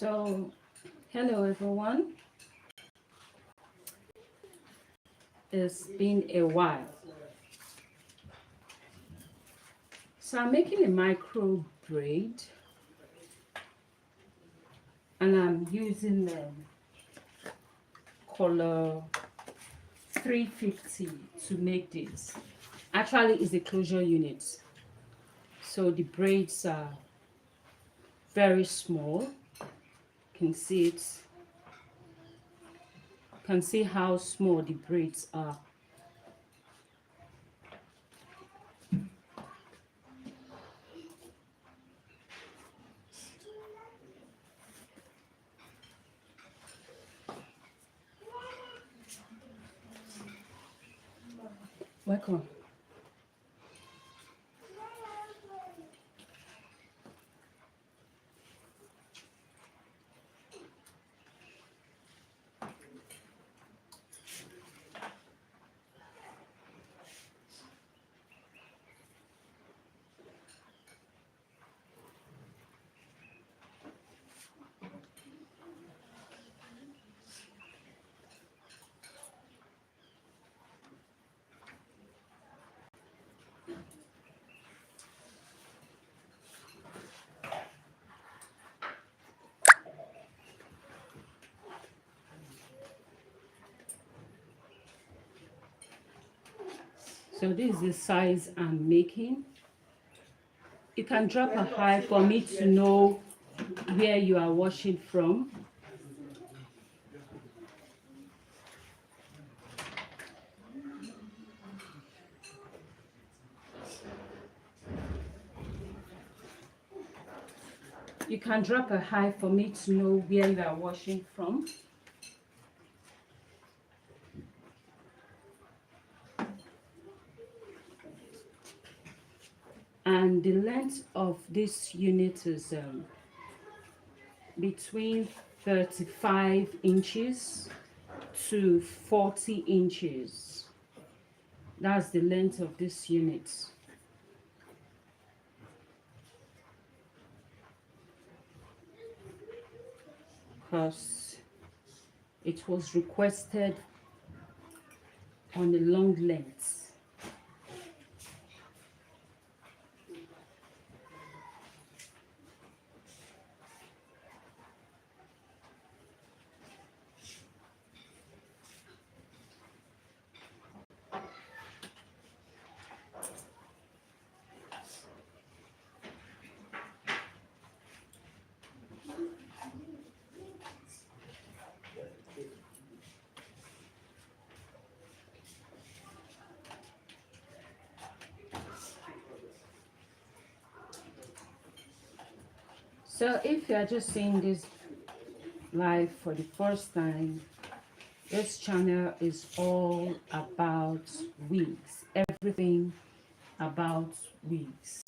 So, hello everyone. It's been a while. So I'm making a micro braid and I'm using the color 350 to make this. Actually, it's the closure unit. So the braids are very small. You can see it. You can see how small the braids are. Welcome. So this is the size I'm making. You can drop a high for me to know where you are washing from. You can drop a high for me to know where you are washing from. And the length of this unit is between 35 inches to 40 inches. That's the length of this unit. Because it was requested on a long length. So if you are just seeing this live for the first time, this channel is all about wigs, everything about wigs.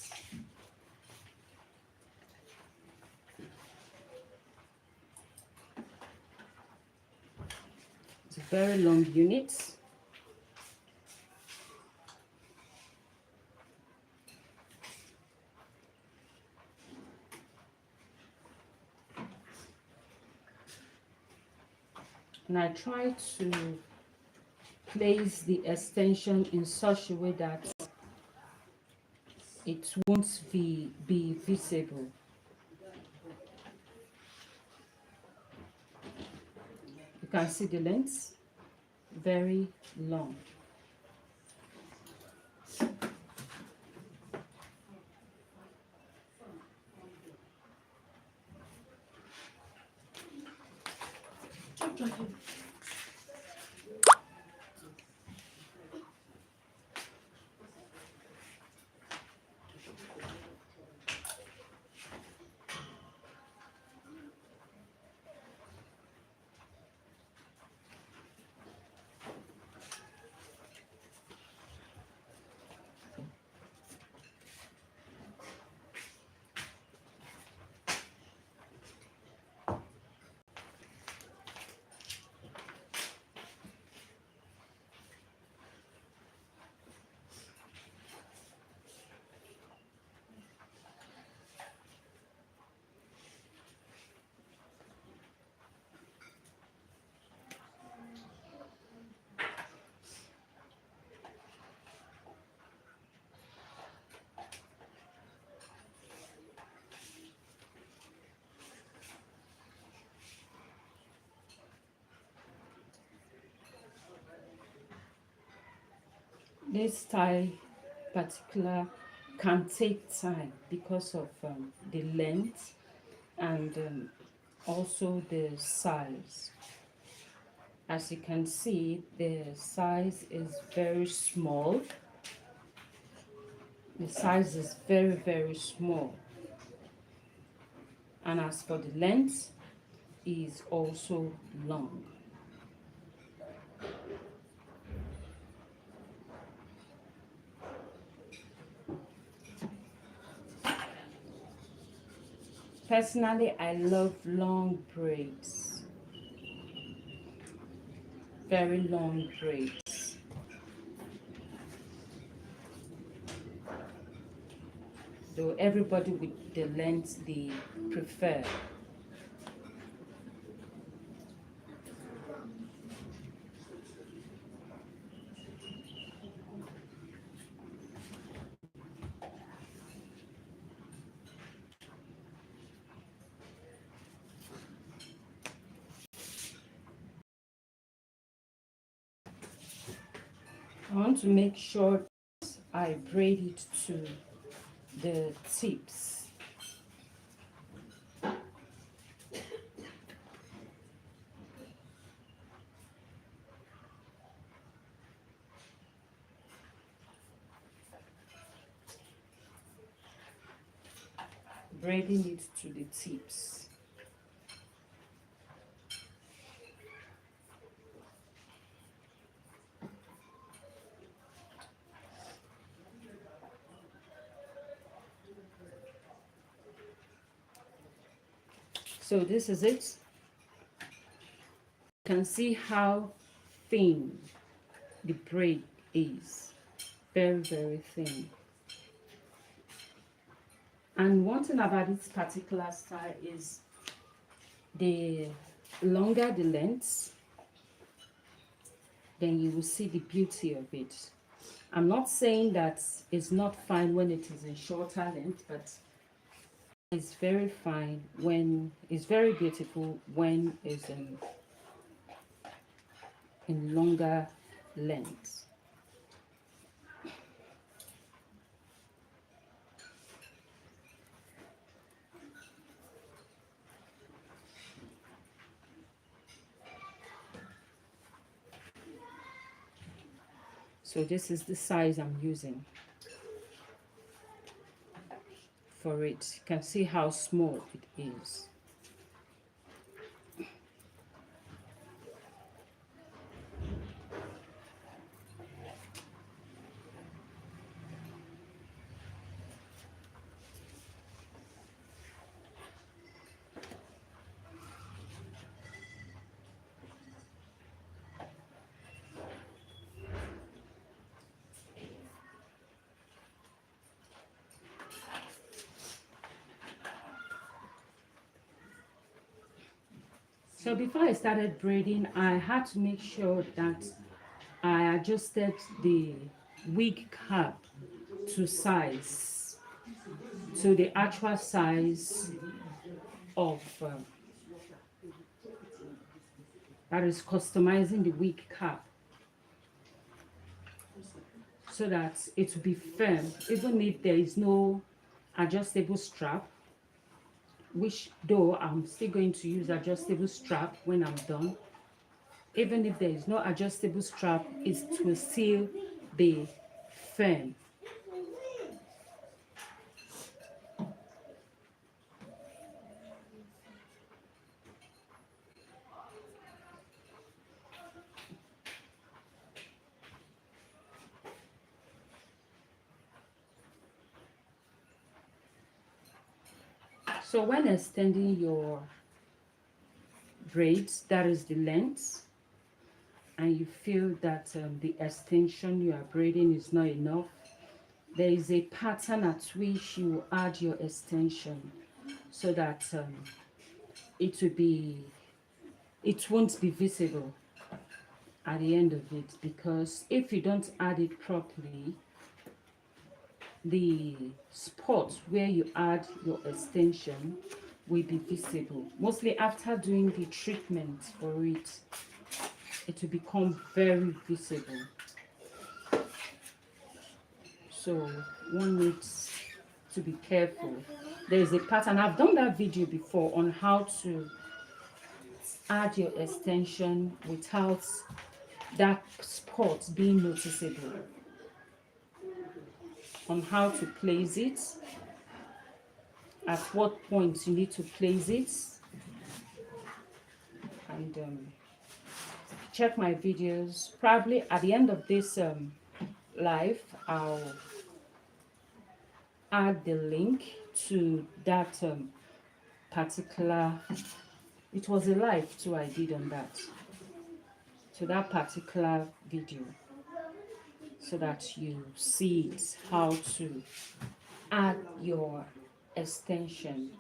It's a very long unit. And I try to place the extension in such a way that it won't be visible. You can see the length, very long. This style particular can take time because of the length and also the size. As you can see, the size is very small. The size is very, very small. And as for the length, is also long. Personally, I love long braids, very long braids. Though everybody with the length they prefer. I want to make sure I braid it to the tips. Braiding it to the tips. So this is it. You can see how thin the braid is. Very, very thin. And one thing about this particular style is the longer the length, then you will see the beauty of it. I'm not saying that it's not fine when it is in shorter length, but it's very fine when it's very beautiful when it's in longer length. So this is the size I'm using for it. You can see how small it is. So before I started braiding, I had to make sure that I adjusted the wig cap to size, to the actual size of that is customizing the wig cap, so that it will be firm even if there is no adjustable strap, which though I'm still going to use adjustable strap when I'm done. Even if there is no adjustable strap, it will still be firm. So when extending your braids, that is the length, and you feel that the extension you are braiding is not enough, there is a pattern at which you add your extension so that it won't be visible at the end of it, because if you don't add it properly, the spot where you add your extension will be visible. Mostly after doing the treatment for it, it will become very visible. So one needs to be careful. There is a pattern. I've done that video before on how to add your extension without that spot being noticeable, on how to place it, at what point you need to place it, and check my videos. Probably at the end of this live, I'll add the link to that particular, it was a live too I did on that, to that particular video, so that you see it, how to add your extension.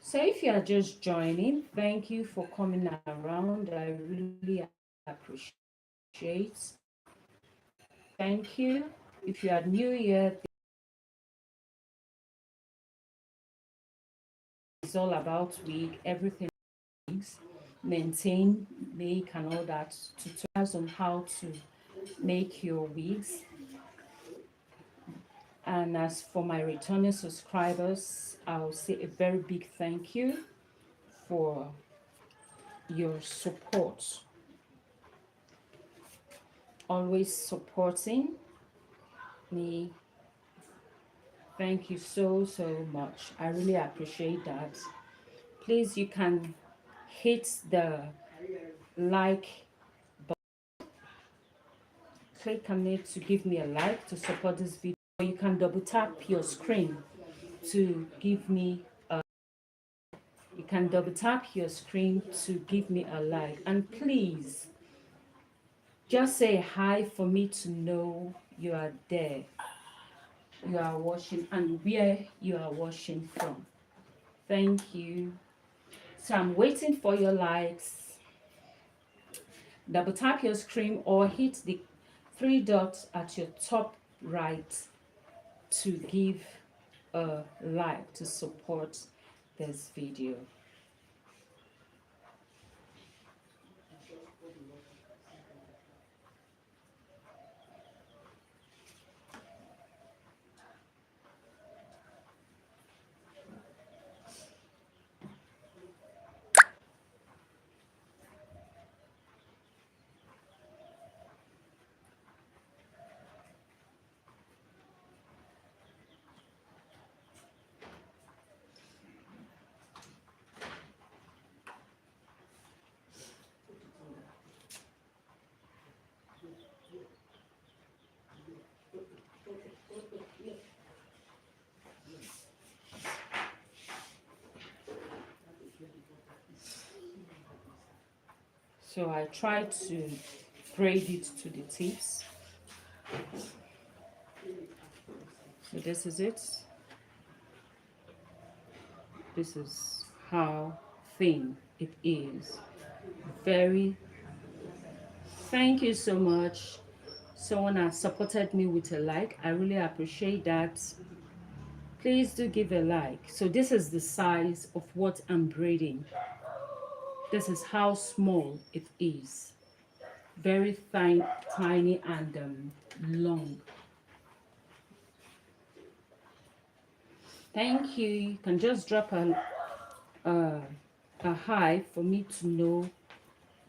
So if you are just joining, thank you for coming around. I really appreciate. Thank you. If you are new here, it's all about wig, everything wigs, maintain, make, and all that. Tutorials on how to make your wigs. And as for my returning subscribers, I'll say a very big thank you for your support. Always supporting me. Thank you so much. I really appreciate that. Please, you can hit the like button, click on it to give me a like to support this video. You can double tap your screen to give me a, you can double tap your screen to give me a like. And please just say hi for me to know you are there, you are watching, and where you are watching from. Thank you. So I'm waiting for your likes. Double tap your screen or hit the three dots at your top right to give a like to support this video. So I try to braid it to the tips. So this is it. This is how thin it is. Very. Thank you so much. Someone has supported me with a like. I really appreciate that. Please do give a like. So this is the size of what I'm braiding. This is how small it is. Very fine, tiny, and long. Thank you. You can just drop a hi for me to know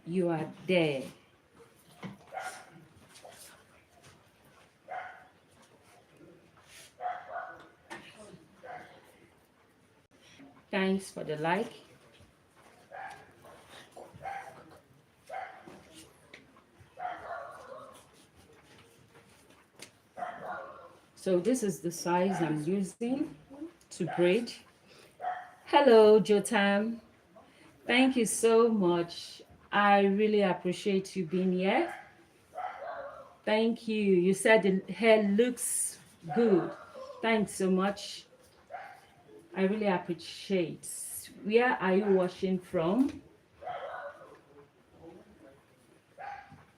you are there. Thanks for the like. So this is the size I'm using to braid. Hello, Jotam. Thank you so much. I really appreciate you being here. Thank you. You said the hair looks good. Thanks so much. I really appreciate. Where are you watching from?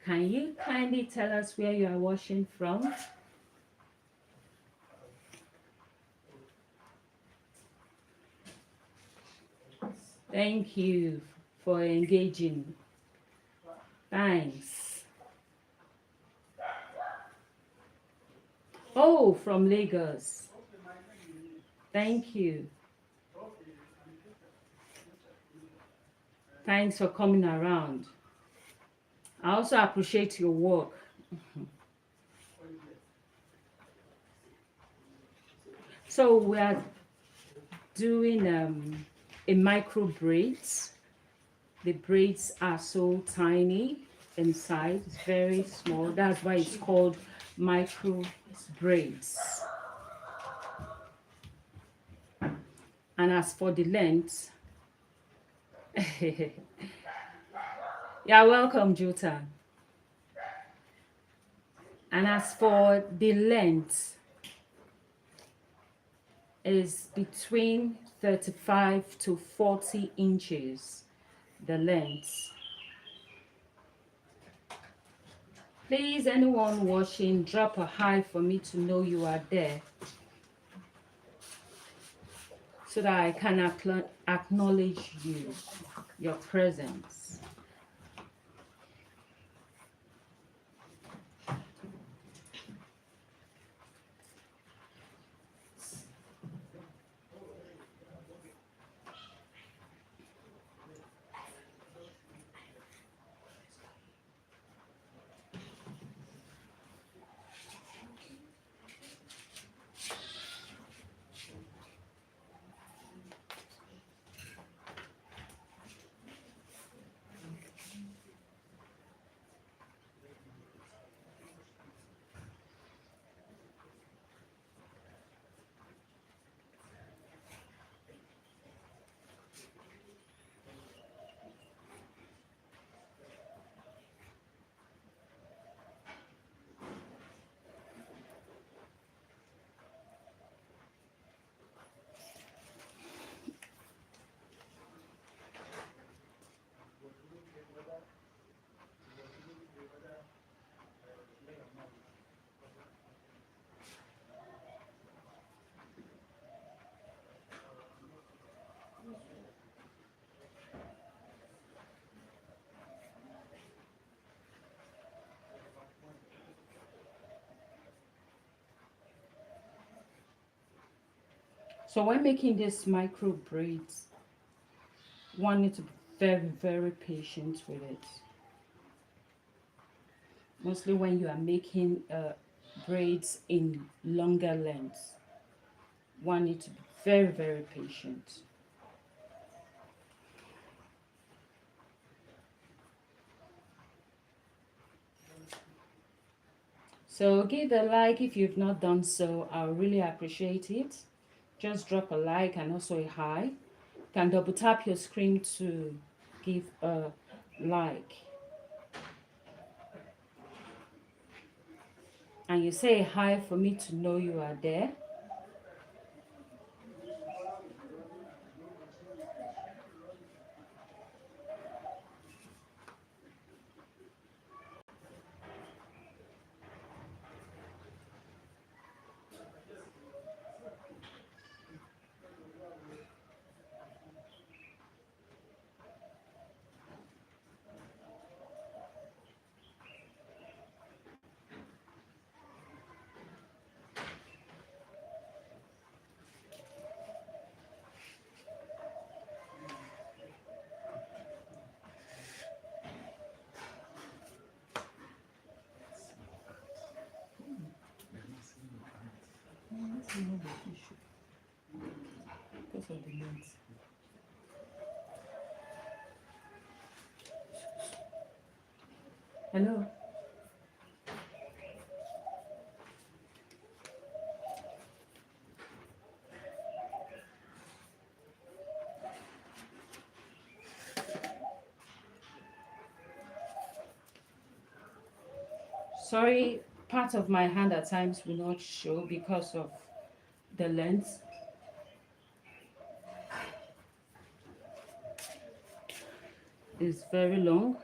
Can you kindly tell us where you are watching from? Thank you for engaging. Thanks. Oh, from Lagos. Thank you. Thanks for coming around. I also appreciate your work. So we are doing a micro braids. The braids are so tiny inside, it's very small. That's why it's called micro braids. And as for the length, yeah, welcome, Jota. And as for the length, is between 35 to 40 inches, the length. Please, anyone watching, drop a hi for me to know you are there, so that I can acknowledge you, your presence. So when making these micro braids, one needs to be very, very patient with it. Mostly when you are making braids in longer lengths, one needs to be very, very patient. So give a like if you've not done so. I'll really appreciate it. Just drop a like and also a hi. You can double tap your screen to give a like. And you say hi for me to know you are there. Hello. Sorry, part of my hand at times will not show because of the length. It's very long.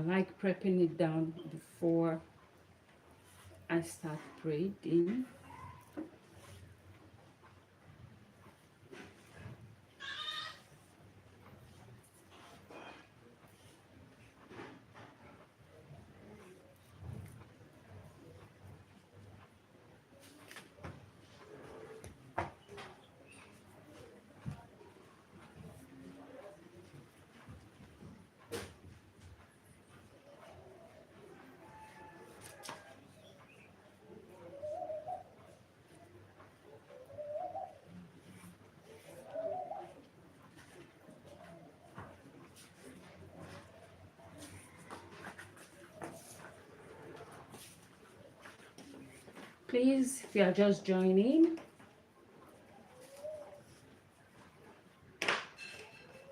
like prepping it down before I start braiding. Please, if you are just joining,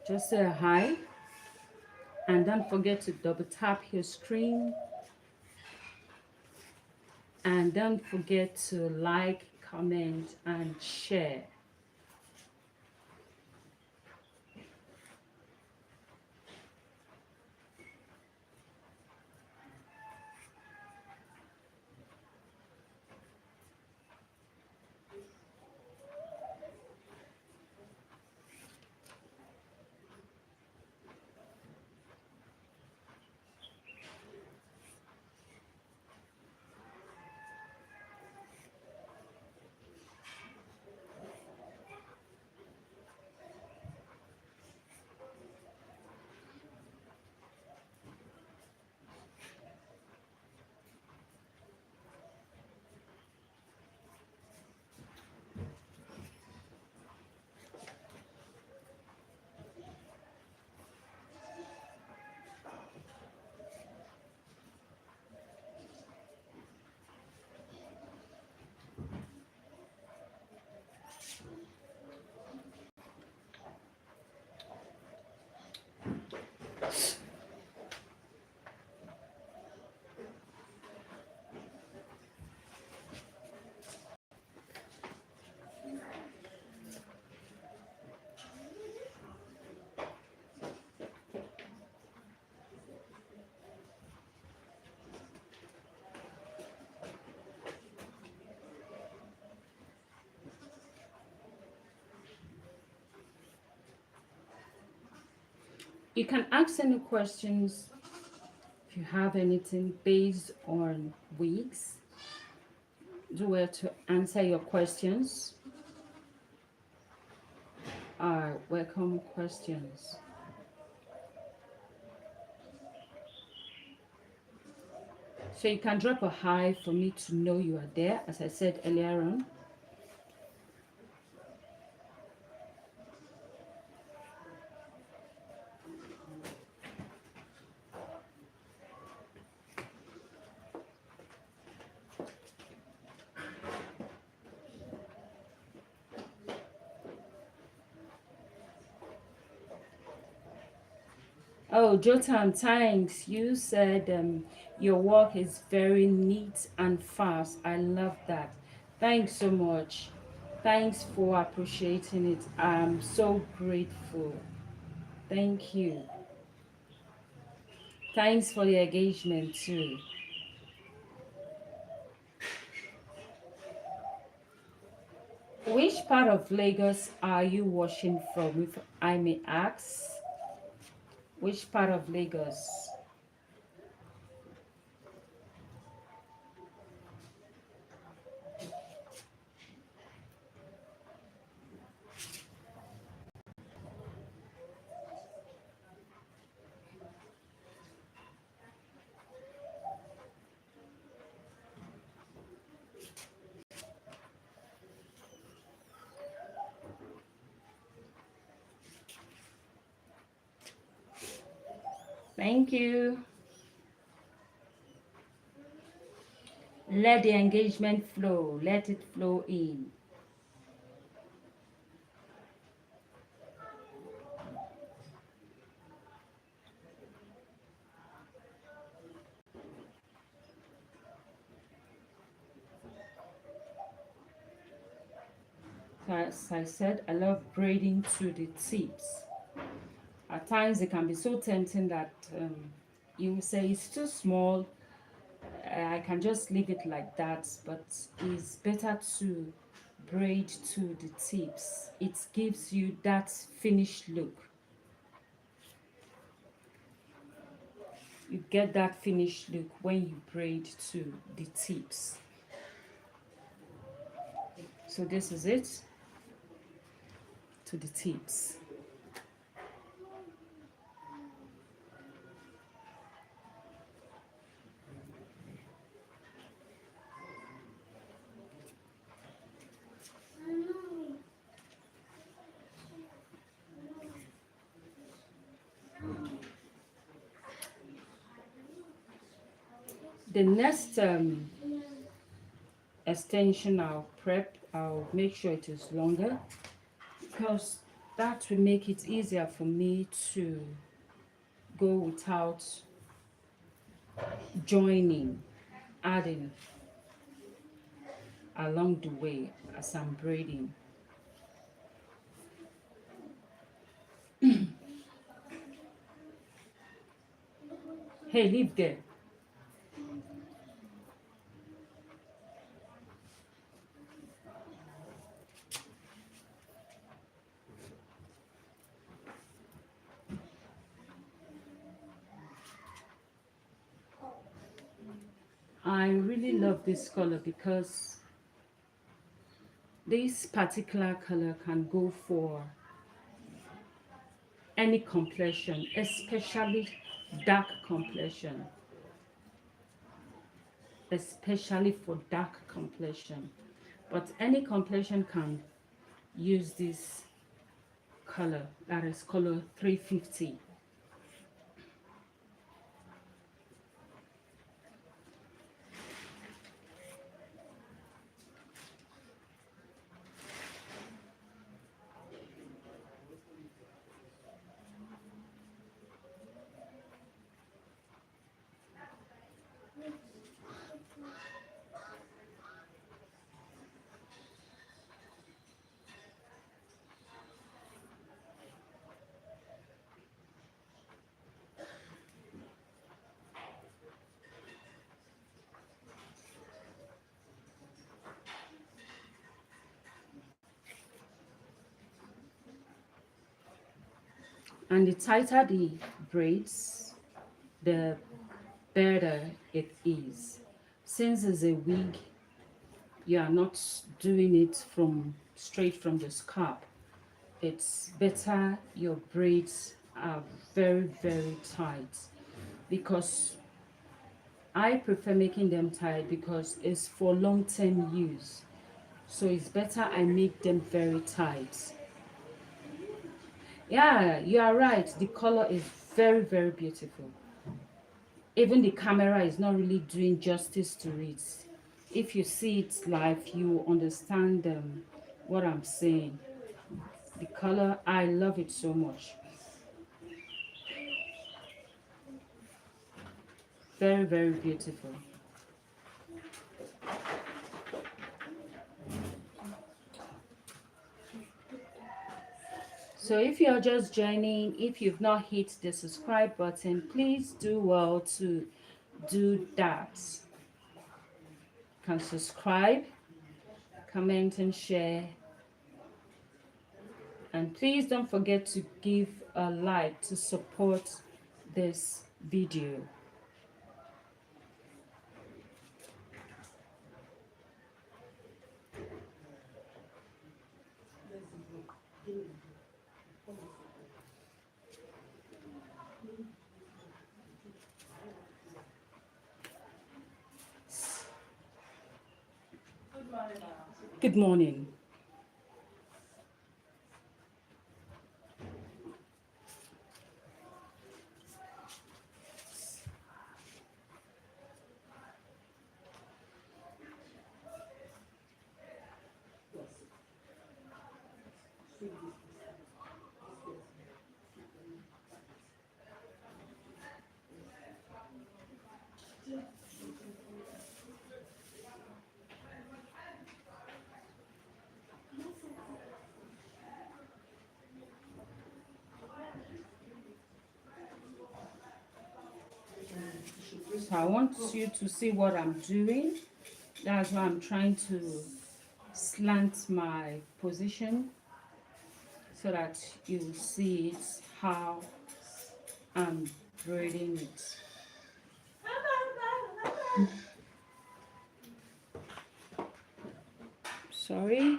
just say hi, and don't forget to double tap your screen, and don't forget to like, comment, and share. You can ask any questions if you have anything based on wigs. Do well to answer your questions. Welcome questions. So you can drop a hi for me to know you are there, as I said earlier on. Oh, Jotam, thanks. You said your work is very neat and fast. I love that. Thanks so much. Thanks for appreciating it. I'm so grateful. Thank you. Thanks for the engagement too. Which part of Lagos are you watching from, if I may ask? Which part of Lagos? Thank you. Let the engagement flow. Let it flow in. As I said, I love braiding to the tips. At times, it can be so tempting that You will say it's too small, I can just leave it like that, but it's better to braid to the tips. It gives you that finished look. You get that finished look when you braid to the tips. So this is it, to the tips. The next extension I'll make sure it is longer, because that will make it easier for me to go without joining, adding along the way as I'm braiding. Hey, leave there. I really love this color because this particular color can go for any complexion, especially dark complexion, especially for dark complexion. But any complexion can use this color, that is color 350. And the tighter the braids, the better it is. Since it's a wig, you are not doing it from straight from the scalp. It's better your braids are very, very tight, because I prefer making them tight because it's for long-term use. So it's better I make them very tight. Yeah, you are right. The color is very, very beautiful. Even the camera is not really doing justice to it. If you see it live, you understand what I'm saying. The color, I love it so much. Very, very beautiful. So if you're just joining, if you've not hit the subscribe button, please do well to do that. You can subscribe, comment and share. And please don't forget to give a like to support this video. Good morning. So I want you to see what I'm doing. That's why I'm trying to slant my position so that you see it how I'm braiding it. Sorry.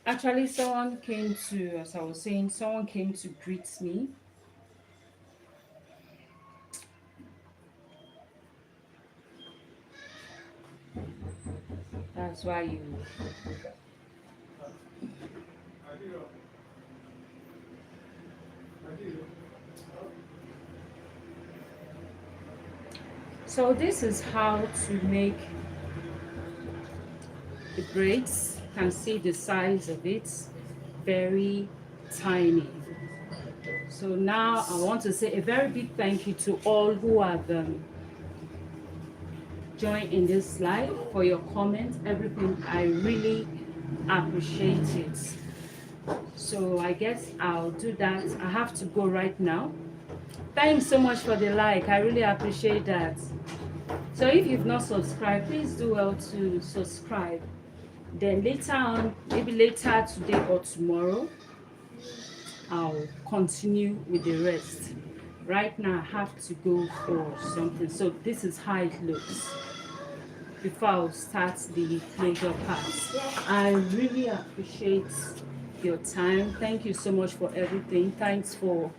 Actually, someone came to, as I was saying, someone came to greet me. That's why you. So this is how to make the braids. You can see the size of it, very tiny. So now I want to say a very big thank you to all who have joined in this live, for your comments, everything. I really appreciate it. So I guess I'll do that. I have to go right now. Thanks so much for the like. I really appreciate that. So if you've not subscribed, please do well to subscribe. Then later on, maybe later today or tomorrow, I'll continue with the rest. Right now, I have to go for something. So this is how it looks before I'll start the major parts. I really appreciate your time. Thank you so much for everything. Thanks for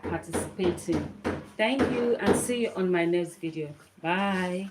participating. Thank you, and see you on my next video. Bye.